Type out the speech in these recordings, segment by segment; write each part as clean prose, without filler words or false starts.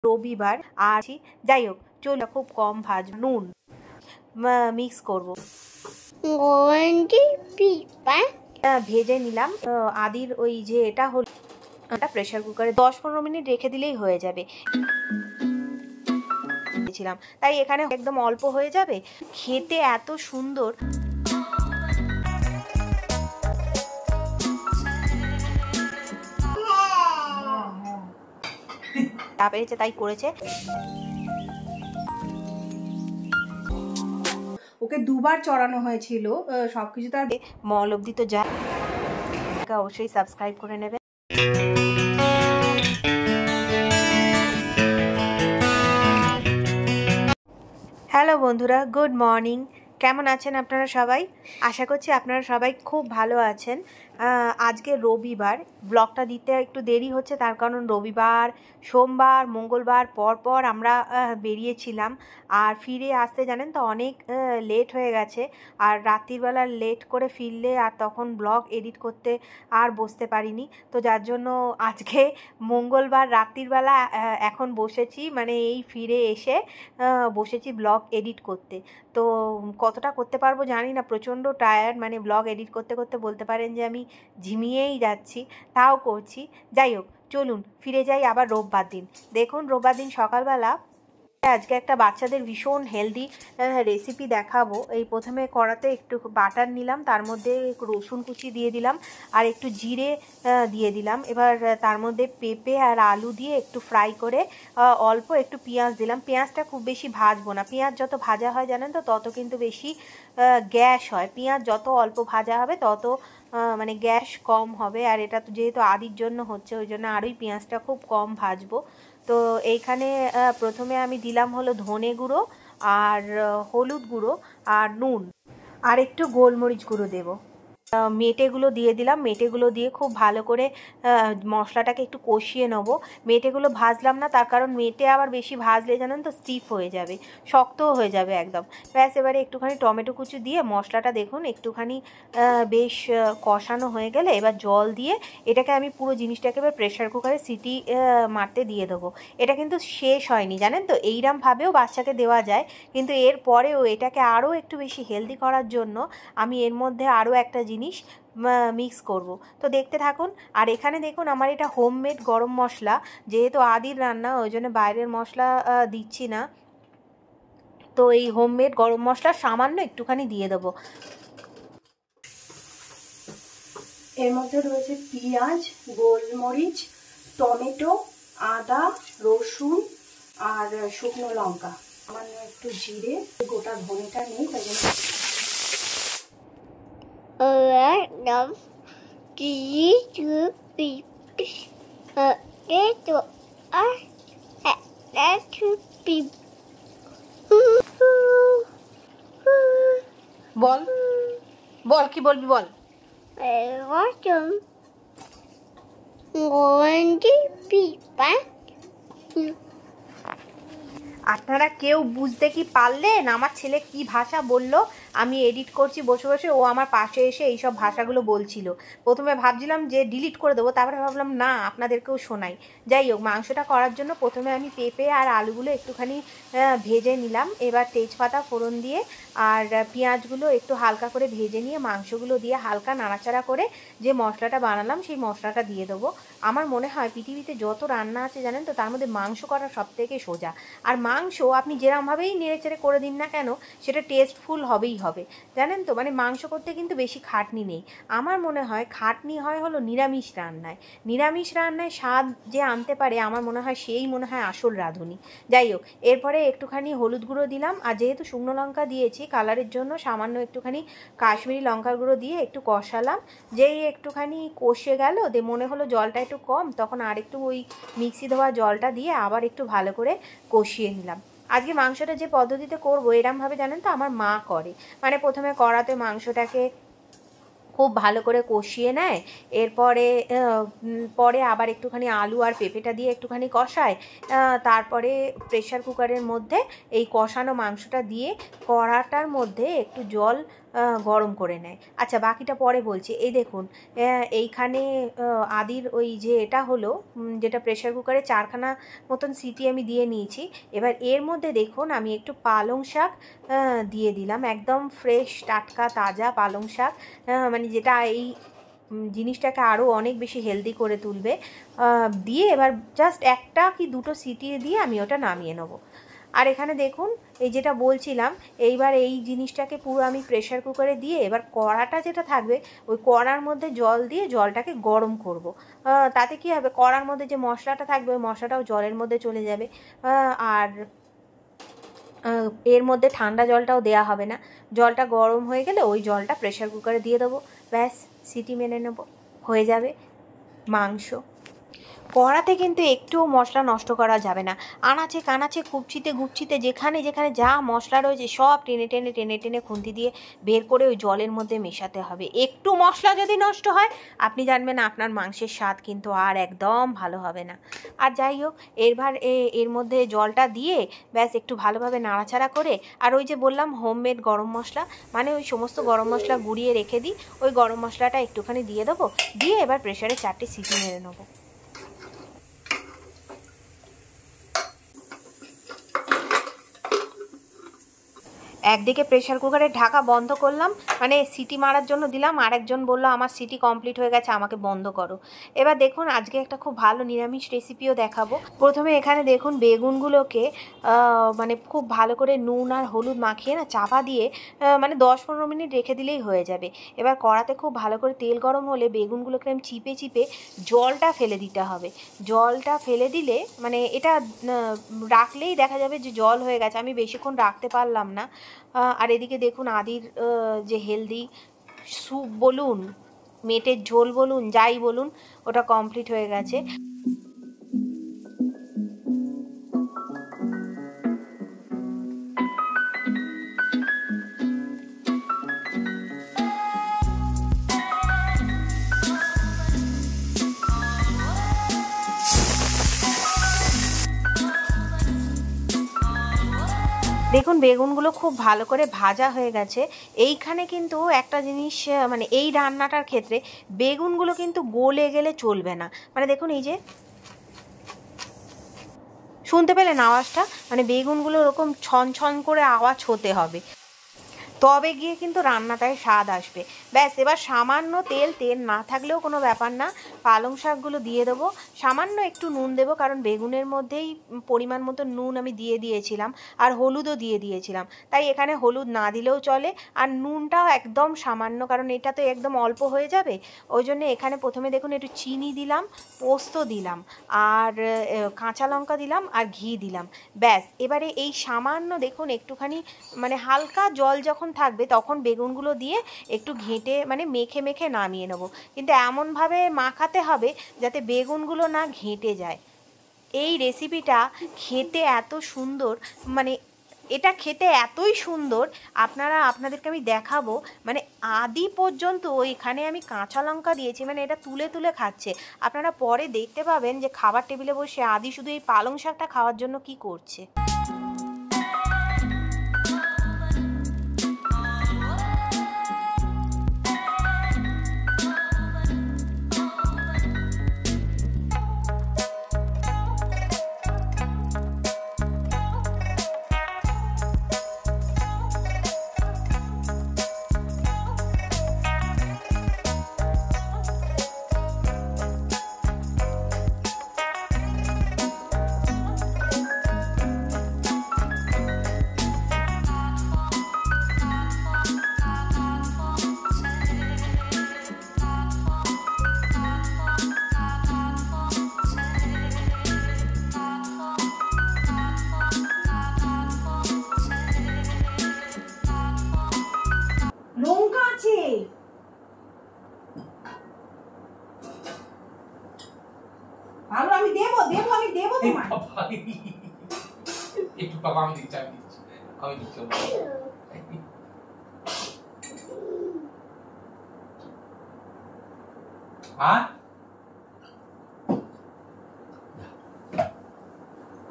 রবিবার আর যাই হোক চলো খুব কম ভাজ নুন মিক্স করবো ভেজে নিলাম আদির ওই যে এটা হল প্রেসার কুকারে 10-15 মিনিট রেখে দিলেই হয়ে যাবে তাই এখানে একদম অল্প হয়ে যাবে খেতে এত সুন্দর পেরেছে তাই করেছে ওকে দুবার চড়ানো হয়েছিল সবকিছু তার মল অবধি তো যায় অবশ্যই সাবস্ক্রাইব করে নেবে হ্যালো বন্ধুরা গুড মর্নিং কেমন আছেন আপনারা সবাই আশা করছি আপনারা সবাই খুব ভালো আছেন আজকে রবিবার ব্লগটা দিতে একটু দেরি হচ্ছে তার কারণ রবিবার সোমবার মঙ্গলবার পর আমরা বেরিয়েছিলাম আর ফিরে আসতে জানেন তো অনেক লেট হয়ে গেছে আর রাত্রিবেলা লেট করে ফিরলে আর তখন ব্লগ এডিট করতে আর বসতে পারিনি তো যার জন্য আজকে মঙ্গলবার রাত্রিবেলা এখন বসেছি মানে এই ফিরে এসে বসেছি ব্লগ এডিট করতে তো কতটা করতে পারবো জানি না প্রচণ্ড টায়ার্ড মানে ব্লগ এডিট করতে করতে বলতে পারেন যে আমি ঝিমিয়েই যাচ্ছি তাও করছি যাই হোক চলুন ফিরে যাই আবার রোববার দিন দেখুন রোববার দিন সকালবেলা আজকে একটা বাচ্চাদের ভীষণ হেলদি রেসিপি দেখাবো এই প্রথমে কড়াতে একটু বাটার নিলাম তার মধ্যে রসুন কুচি দিয়ে দিলাম আর একটু জিরে দিয়ে দিলাম এবার তার মধ্যে পেঁপে আর আলু দিয়ে একটু ফ্রাই করে অল্প একটু পেঁয়াজ দিলাম পেঁয়াজটা খুব বেশি ভাজবো না পেঁয়াজ যত ভাজা হয় জানেন তো তত কিন্তু বেশি গ্যাস হয় পেঁয়াজ যত অল্প ভাজা হবে তত মানে গ্যাস কম হবে আর এটা তো যেহেতু আদির জন্য হচ্ছে ওই জন্য আরোই পেঁয়াজটা খুব কম ভাজবো তো এইখানে প্রথমে আমি দিলাম হলো ধনে গুঁড়ো আর হলুদ গুঁড়ো আর নুন আর একটু গোলমরিচ গুঁড়ো দেবো মেটেগুলো দিয়ে দিলাম মেটেগুলো দিয়ে খুব ভালো করে মশলাটাকে একটু কষিয়ে নেবো মেটেগুলো ভাজলাম না তার কারণ মেটে আবার বেশি ভাজলে জানেন তো স্টিফ হয়ে যাবে শক্তও হয়ে যাবে একদম ব্যাস এবারে একটুখানি টমেটো কুচি দিয়ে মশলাটা দেখুন একটুখানি বেশ কষানো হয়ে গেলে এবার জল দিয়ে এটাকে আমি পুরো জিনিসটাকে এবার প্রেশার কুকারে সিটি মারতে দিয়ে দেবো এটা কিন্তু শেষ হয়নি জানেন তো এইরমভাবেও বাচ্চাকে দেওয়া যায় কিন্তু এর পরেও এটাকে আরও একটু বেশি হেলদি করার জন্য আমি এর মধ্যে আরও একটা জিনিস মিক্স করব তো দেখতে থাকুন আর এখানে দেখুন আমার এটা হোমমেড গরম মশলা যেহেতু আদির রান্না ওই জন্য বাইরের মশলা দিচ্ছি না তো এই হোমমেড গরম মশলা সামান্য একটুখানি দিয়ে দেবো এর মধ্যে রয়েছে পেঁয়াজ গোলমরিচ টমেটো আদা রসুন আর শুকনো লঙ্কা সামান্য একটু জিরে গোটা ধনেটা নেই তাই জন্য বল বল কি বলবি বল আপনারা কেউ বুঝতে কি পারলেন আমার ছেলে কি ভাষা বলল আমি এডিট করছি বসে বসে ও আমার পাশে এসে এইসব ভাষাগুলো বলছিল প্রথমে ভাবছিলাম যে ডিলিট করে দেবো তারপরে ভাবলাম না আপনাদেরকেও শোনাই যাই হোক মাংসটা করার জন্য প্রথমে আমি পেঁপে আর আলুগুলো একটুখানি ভেজে নিলাম এবার তেজপাতা ফোড়ন দিয়ে আর পেঁয়াজগুলো একটু হালকা করে ভেজে নিয়ে মাংসগুলো দিয়ে হালকা নাড়াচাড়া করে যে মশলাটা বানালাম সেই মশলাটা দিয়ে দেবো আমার মনে হয় পৃথিবীতে যত রান্না আছে জানেন তো তার মধ্যে মাংস করা সবথেকে সোজা আর মাংস আপনি যেরকমভাবেই নেড়েচেড়ে করে দিন না কেন সেটা টেস্টফুল হবেই হবে জানেন তো মানে মাংস করতে কিন্তু বেশি খাটনি নেই আমার মনে হয় খাটনি হয় হলো নিরামিষ রান্নায় স্বাদ যে আনতে পারে আমার মনে হয় সেই মনে হয় আসল রাঁধুনি যাই হোক এরপরে একটুখানি হলুদ গুঁড়ো দিলাম আর যেহেতু শুকনো লঙ্কা দিয়েছি কালারের জন্য সামান্য একটুখানি কাশ্মীরি লঙ্কার গুঁড়ো দিয়ে একটু কষালাম যেই একটুখানি কষে গেল মনে হলো জলটা একটু কম তখন আর একটু ওই মিক্সি ধোয়া জলটা দিয়ে আবার একটু ভালো করে কষিয়ে নিলাম আজকে মাংসটা যে পদ্ধতিতে করবো এরমভাবে জানেন তো আমার মা করে মানে প্রথমে কড়াতে মাংসটাকে খুব ভালো করে কষিয়ে নেয় এরপরে পরে আবার একটুখানি আলু আর পেঁপেটা দিয়ে একটুখানি কষায় তারপরে প্রেসার কুকারের মধ্যে এই কষানো মাংসটা দিয়ে কড়াটার মধ্যে একটু জল গরম করে নেয়। আচ্ছা, বাকিটা পরে বলছি। এই দেখুন, এইখানে আদির ওই যে এটা হলো, যেটা প্রেশার কুকারে 4খানা মতন সিটি আমি দিয়ে নিয়েছি। এবার এর মধ্যে দেখুন আমি একটু পালং শাক দিয়ে দিলাম, একদম ফ্রেশ টাটকা তাজা পালং শাক, মানে যেটা এই জিনিসটাকে আরও অনেক বেশি হেলদি করে তুলবে। দিয়ে এবার জাস্ট 1টা কি 2টো সিটি দিয়ে আমি ওটা নামিয়ে নেবো। আর এখানে দেখুন এই যেটা বলছিলাম, এইবার এই জিনিসটাকে পুরো আমি প্রেশার কুকারে দিয়ে এবার কড়াটা যেটা থাকবে ওই কড়ার মধ্যে জল দিয়ে জলটাকে গরম করব। তাতে কি হবে, কড়ার মধ্যে যে মশলাটা থাকবে ওই মশলাটাও জলের মধ্যে চলে যাবে, আর এর মধ্যে ঠান্ডা জলটাও দেয়া হবে না। জলটা গরম হয়ে গেলে ওই জলটা প্রেশার কুকারে দিয়ে দেবো, ব্যাস সিটি মেনে নেব, হয়ে যাবে মাংস। কড়াতে কিন্তু একটুও মশলা নষ্ট করা যাবে না। আনাচে কানাচে কুপচিতে গুপচিতে যেখানে যেখানে যা মশলা রয়েছে সব টেনে টেনে টেনে টেনে খুন্তি দিয়ে বের করে ওই জলের মধ্যে মেশাতে হবে। একটু মশলা যদি নষ্ট হয় আপনি জানবেন আপনার মাংসের স্বাদ কিন্তু আর একদম ভালো হবে না। আর যাই হোক, এর মধ্যে জলটা দিয়ে ব্যাস একটু ভালোভাবে নাড়াচাড়া করে, আর ওই যে বললাম হোমমেড গরম মশলা, মানে ওই সমস্ত গরম মশলা গুঁড়িয়ে রেখে দিই, ওই গরম মশলাটা একটুখানি দিয়ে দেবো, দিয়ে এবার প্রেশারে 4টে সিটি মেরে নেবো। একদিকে প্রেশার কুকারের ঢাকা বন্ধ করলাম, মানে সিটি মারার জন্য দিলাম, আর একজন বললো আমার সিটি কমপ্লিট হয়ে গেছে আমাকে বন্ধ করো। এবার দেখুন আজকে একটা খুব ভালো নিরামিষ রেসিপিও দেখাবো। প্রথমে এখানে দেখুন বেগুনগুলোকে মানে খুব ভালো করে নুন আর হলুদ মাখিয়ে না চাপা দিয়ে মানে 10-15 মিনিট রেখে দিলেই হয়ে যাবে। এবার কড়াতে খুব ভালো করে তেল গরম হলে বেগুনগুলোকে আমি চিপে চিপে জলটা ফেলে দিতে হবে। জলটা ফেলে দিলে মানে এটা রাখলেই দেখা যাবে যে জল হয়ে গেছে, আমি বেশিক্ষণ রাখতে পারলাম না। আর এদিকে দেখুন আদির যে হেলদি স্যুপ বলুন, মেটের ঝোল বলুন, যাই বলুন, ওটা কমপ্লিট হয়ে গেছে। দেখুন বেগুনগুলো খুব ভালো করে ভাজা হয়ে গেছে। এইখানে কিন্তু একটা জিনিস, মানে এই রান্নাটার ক্ষেত্রে বেগুনগুলো কিন্তু গলে গেলে চলবে না। মানে দেখুন এই যে শুনতে পেলেন আওয়াজটা, মানে বেগুনগুলো ওরকম ছন ছন করে আওয়াজ হতে হবে, তবে গিয়ে কিন্তু রান্নাটায় স্বাদ আসবে। ব্যাস এবার সামান্য তেল না থাকলেও কোনো ব্যাপার না, পালং শাকগুলো দিয়ে দেবো, সামান্য একটু নুন দেবো কারণ বেগুনের মধ্যেই পরিমাণ মতো নুন আমি দিয়ে দিয়েছিলাম, আর হলুদও দিয়ে দিয়েছিলাম, তাই এখানে হলুদ না দিলেও চলে, আর নুনটাও একদম সামান্য কারণ এটা তো একদম অল্প হয়ে যাবে। ওই জন্য এখানে প্রথমে দেখুন একটু চিনি দিলাম, পোস্ত দিলাম, আর কাঁচা লঙ্কা দিলাম, আর ঘি দিলাম, ব্যাস। এবারে এই সামান্য দেখুন একটুখানি মানে হালকা জল যখন থাকবে তখন বেগুনগুলো দিয়ে একটু ঘেঁটে মানে মেখে মেখে নামিয়ে নেব, কিন্তু এমনভাবে মাখাতে হবে যাতে বেগুনগুলো না ঘেঁটে যায়। এই রেসিপিটা খেতে এত সুন্দর, মানে এটা খেতে এতই সুন্দর, আপনাদেরকে আমি দেখাবো, মানে আদি পর্যন্ত এখানে আমি কাঁচা লঙ্কা দিয়েছি, মানে এটা তুলে তুলে খাচ্ছে। আপনারা পরে দেখতে পাবেন যে খাবার টেবিলে বসে আদি শুধু এই পালং শাকটা খাওয়ার জন্য কি করছে। লঙ্কা আছে, ভালো আমি দেবো তোমার। একটু বাবা আমি দিচ্ছি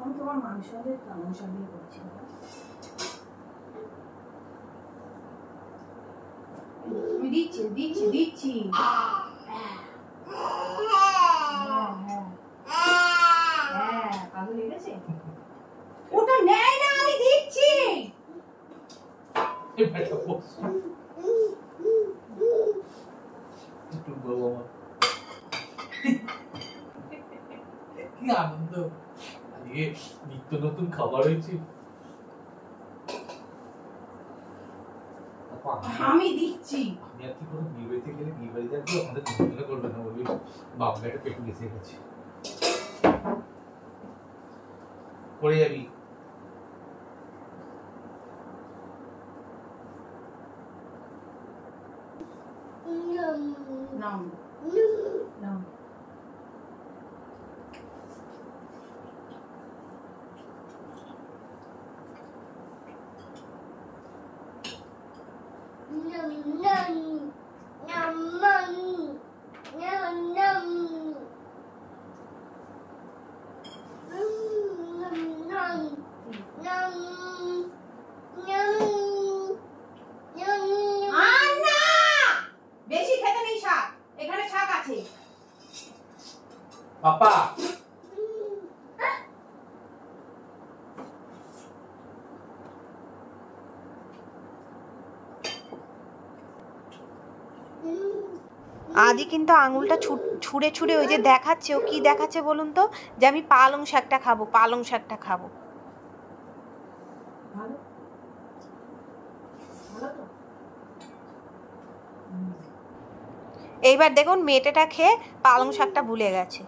আমি তোমার মাংস দিয়ে করছি। দিচ্ছি দিচ্ছি দিচ্ছি। ওটা নেয় না, আমি দিচ্ছি। কি আনন্দ, আজকে নিত্য নতুন খাবার হয়েছে। আমি দিচ্ছি। আমি আর কি কোনো বিয়ে বাড়িতে গেলে বিয়ে বাড়িতে আসবো, আমাদের চিন্তা করবে না, বলবি বাবুটা একটা পেটু গেছে গেছে পড়ে যাবি। নাম নাম বেশি খেতে নেই শাক, এখানে শাক আছে। পাপা আদি কিন্তু আঙুলটা ছুঁড়ে ছুঁড়ে ওই যে দেখাচ্ছে, ও কি দেখাচ্ছে বলুন তো, যে আমি পালং শাকটা খাবো, পালং শাকটা খাবো। এইবার দেখুন মেয়েটা খেয়ে পালং শাকটা ভুলে গেছে।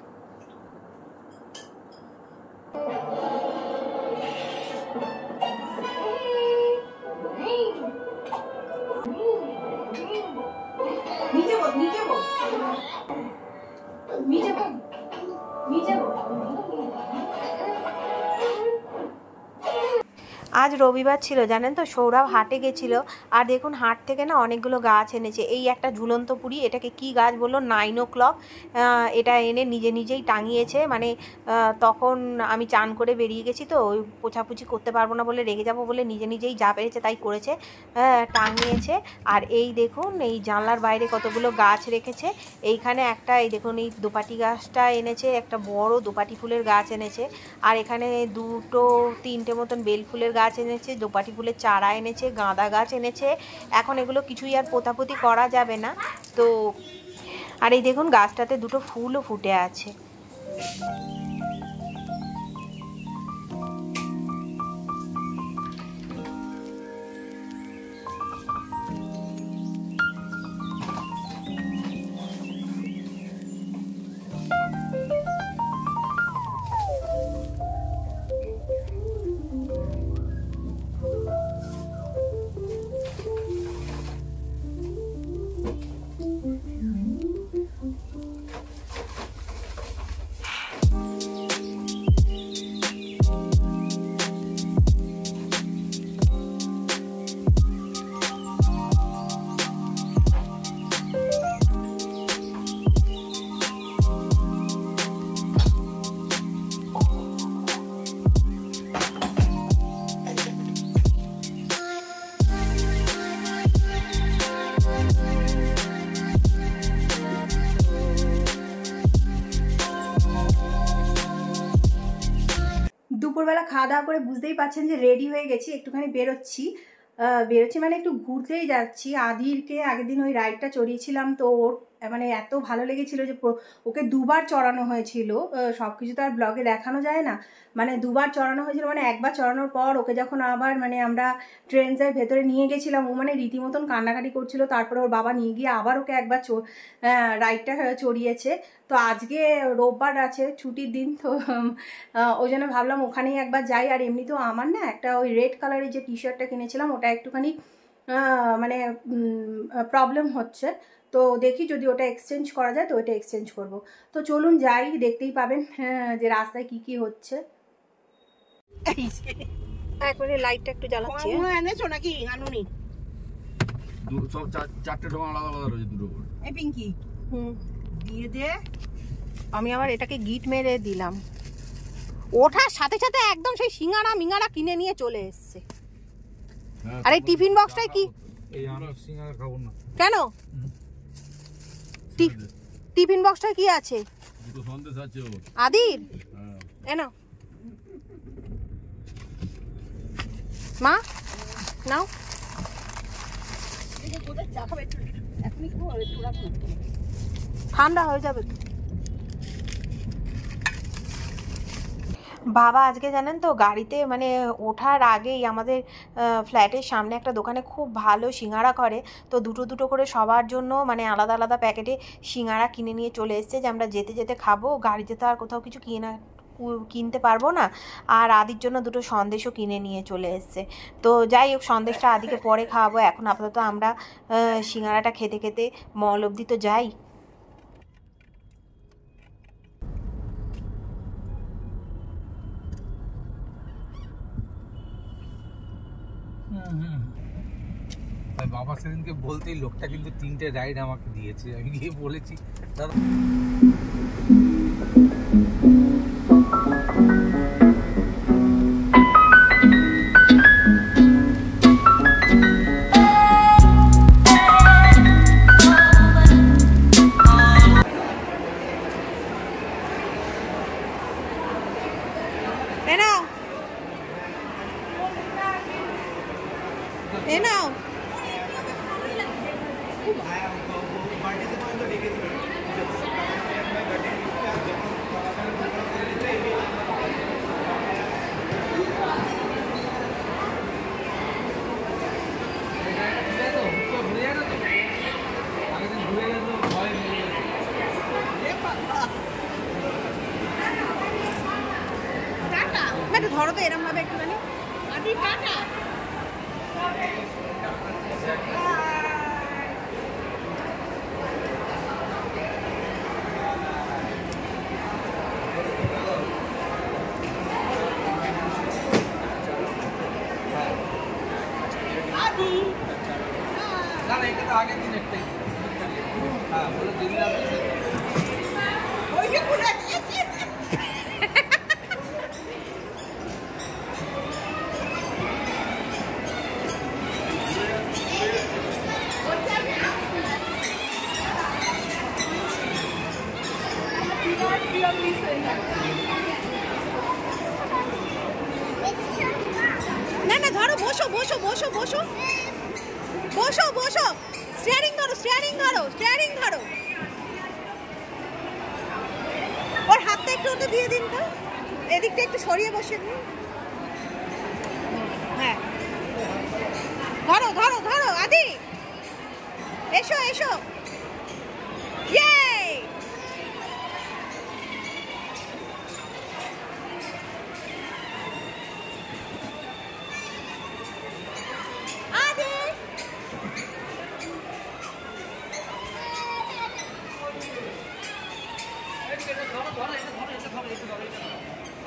নিচে বল, নিচে বল, নিচে বল, নিচে বল। আজ রবিবার ছিল জানেন তো, সৌরভ হাটে গেছিল। আর দেখুন হাট থেকে না অনেকগুলো গাছ এনেছে। এই একটা ঝুলন্ত পুরি, এটাকে কি গাছ বললো, 9 o'clock, এটা এনে নিজে নিজেই টাঙিয়েছে। মানে তখন আমি চান করে বেরিয়ে গেছি, তো ওই পোছাপুছি করতে পারবো না বলে, রেগে যাবো বলে নিজে নিজেই যা পেরেছে তাই করেছে, টাঙিয়েছে। আর এই দেখুন এই জানলার বাইরে কতগুলো গাছ রেখেছে। এইখানে একটা, এই দেখুন এই দোপাটি গাছটা এনেছে, একটা বড় দোপাটি ফুলের গাছ এনেছে। আর এখানে 2-3টে মতন বেল ফুলের গাছ এনেছে, দোপাটি ফুলের চারা এনেছে, গাঁদা গাছ এনেছে। এখন এগুলো কিছুই আর পোতাপুতি করা যাবে না তো। আর এই দেখুন গাছটাতে 2টো ফুলও ফুটে আছে। দুপুরবেলা খাওয়া দাওয়া করে বুঝতেই পারছেন যে রেডি হয়ে গেছি, একটুখানি বেরোচ্ছি মানে একটু ঘুরতেই যাচ্ছি। আদিরকে আগের দিন ওই রাইডটা চড়িয়েছিলাম, তো ওর মানে এত ভালো লেগেছিল যে ওকে 2বার চড়ানো হয়েছিল। সব কিছু তো আর ব্লগে দেখানো যায় না, মানে 2বার চড়ানো হয়েছিল। মানে একবার চড়ানোর পর ওকে যখন আবার মানে আমরা ট্রেনের ভেতরে নিয়ে গেছিলাম, ও মানে রীতিমতন কান্নাকাটি করছিল। তারপরে ওর বাবা নিয়ে গিয়ে আবার ওকে একবার রাইডটা চড়িয়েছে। তো আজকে রোববার আছে, ছুটির দিন, তো ওই জন্য ভাবলাম ওখানেই একবার যাই। আর এমনিতেও আমার না একটা ওই রেড কালারের যে টি শার্টটা কিনেছিলাম, ওটা একটুখানি মানে প্রবলেম হচ্ছে। তো দেখি যদি ওটা এক্সচেঞ্জ করা যায় তো ওটা এক্সচেঞ্জ করব। তো চলুন যাই, দেখতেই পাবেন যে রাস্তায় কি কি হচ্ছে। একবারে লাইটটা একটু জ্বালাচ্ছি। এনেছো নাকি আনুনি? সব 4টে ঢোকা আলাদা আলাদা রয়েছে, 2টো করে। এই পিঙ্কি দিয়ে দে। আমি আবার এটাকে গিট মেরে দিলাম। ওঠার সাথে সাথে একদম সেই সিঙ্গারা মিঙ্গারা কিনে নিয়ে চলে এসছে। আর এই টিফিন বক্সটাই কি এই আমরা সিঙ্গারা খাবো না। কেন? টিফিন বক্সটা কি আছে? দুটো সন্দেশ আছে ও। আদির এনো মা নাও। ঠান্ডা হয়ে যাবে। বাবা আজকে জানেন তো গাড়িতে মানে ওঠার আগেই আমাদের ফ্ল্যাটের সামনে একটা দোকানে খুব ভালো সিঙ্গারা করে, তো দুটো দুটো করে সবার জন্য মানে আলাদা আলাদা প্যাকেটে সিঙ্গারা কিনে নিয়ে চলে এসছে যে আমরা যেতে যেতে খাবো, গাড়িতে তো আর কোথাও কিছু কিনতে পারবো না। আর আদির জন্য দুটো সন্দেশও কিনে নিয়ে চলে এসছে। তো যাই হোক, সন্দেশটা আদিকে পরে খাওয়াবো, এখন আপাতত আমরা সিঙ্গারাটা খেতে খেতে মল অবধি তো যাই। বাবা সেদিনকে বলতেই লোকটা কিন্তু 3টে রাইড আমাকে দিয়েছে, আমি গিয়ে বলেছি দাদা ধরো তো এরম ভাবে একটুখানি। आगे दिन रखते हैं। हाँ बोलो दिन না না ধরো, বসো বসো বসো বসো বসো বসো, স্টিয়ারিং ধরো স্টিয়ারিং ধরো স্টিয়ারিং ধরো। ওর হাতটা একটু ওটা দিয়ে দিন তো, এদিকটা একটু সরিয়ে বসে দিন। হ্যাঁ ধরো ধরো ধরো আদি, এসো এসো। ইয়ে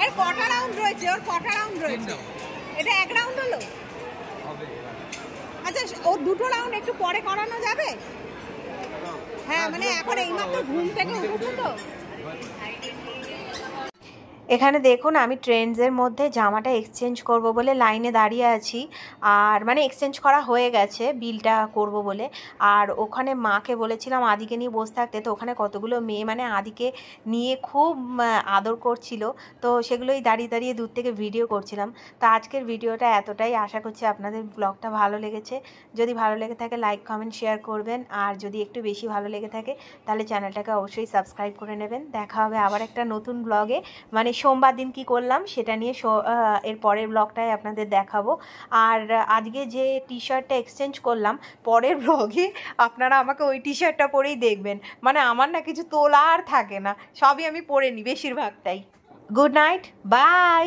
এর কটা রাউন্ড রয়েছে? ওর কটা রাউন্ড রয়েছে? এটা এক রাউন্ড হলো। আচ্ছা ওর দুটো রাউন্ড একটু পরে করানো যাবে? হ্যাঁ মানে এখন এইমাত্র ঘুম থেকে উঠেছে তো। এখানে দেখুন আমি ট্রেন্ডসের মধ্যে জামাটা এক্সচেঞ্জ করব বলে লাইনে দাঁড়িয়ে আছি, আর মানে এক্সচেঞ্জ করা হয়ে গেছে বিলটা করব বলে। আর ওখানে মাকে বলেছিলাম আদিকে নিয়ে বসে থাকতে, তো ওখানে কতগুলো মেয়ে মানে আদিকে নিয়ে খুব আদর করছিল, তো সেগুলোই দাঁড়িয়ে দাঁড়িয়ে দূর থেকে ভিডিও করছিলাম। তো আজকের ভিডিওটা এতটাই, আশা করছি আপনাদের ব্লগটা ভালো লেগেছে। যদি ভালো লেগে থাকে লাইক কমেন্ট শেয়ার করবেন, আর যদি একটু বেশি ভালো লেগে থাকে তাহলে চ্যানেলটাকে অবশ্যই সাবস্ক্রাইব করে নেবেন। দেখা হবে আবার একটা নতুন ব্লগে, মানে সোমবার দিন কি করলাম সেটা নিয়ে এর পরের ব্লগটাই আপনাদের দেখাবো। আর আজকে যে টি শার্টটা এক্সচেঞ্জ করলাম, পরের ব্লগে আপনারা আমাকে ওই টি শার্টটা পরেই দেখবেন। মানে আমার না কিছু তোলা আর থাকে না, সবই আমি পরে নিই বেশিরভাগটাই। Good night, by.